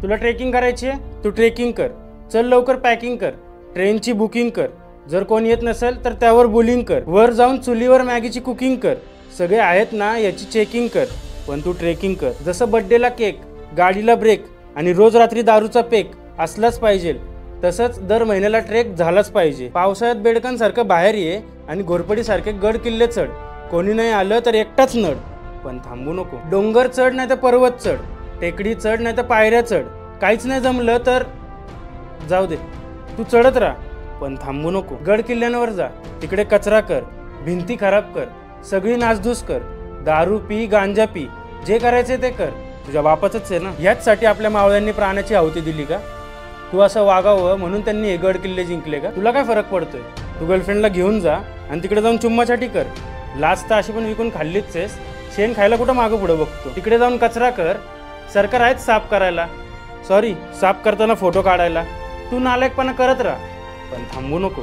तुला ट्रेकिंग करायची आहे, तू ट्रेकिंग कर, चल लवकर पॅकिंग कर, ट्रेनची बुकिंग कर, जर कोण येत नसेल तर त्यावर बोलिंग कर, वर जाऊन चुलीवर मॅगीची कुकिंग कर, सगळे आहेत ना याची चेकिंग कर, पण तू ट्रेकिंग कर। जसं बर्थडेला केक, गाडीला ब्रेक आणि रोज रात्री दारूचा पेक असलाच पाहिजे, तसंच दर महिन्याला ट्रेक झालाच पाहिजे। पावसाळ्यात बेडकांसारखं बाहेर ये आणि घोरपडीसारखे गड किल्ले चढ, कोणी नाही आलं तर एकटाच नड, पण थांबू नको। डोंगर चढ नाही तर पर्वत चढ, टेकडी चढ नाही तर पायऱ्या चढ, काहीच नाही जमलं तर जाऊ दे, तू चढत राहा पण थांबू नको। गड किल्ल्यांवर जा, तिकडे कचरा कर, भिंती खराब कर, सगळी नासधूस कर, दारू पी, गांजा पी, जे करायचे ते कर, तुझ्या बापाचंच आहे ना। याचसाठी आपल्या मावळ्यांनी प्राणाची आहुती दिली का? तू असं वागावं म्हणून त्यांनी हे गड किल्ले जिंकले का? तुला काय फरक पडतोय? तू गर्लफ्रेंडला घेऊन जा आणि तिकडे जाऊन चुम्माचाटी कर, लाच तर अशी पण विकून खाल्लीच आहेस, शेण खायला कुठं मागं पुढं बघतो। तिकडे जाऊन कचरा कर, सरकार आहेच साफ करायला, सॉरी साफ करताना फोटो काढायला, तू नालायकपणा करत राहा पण थांबू नको।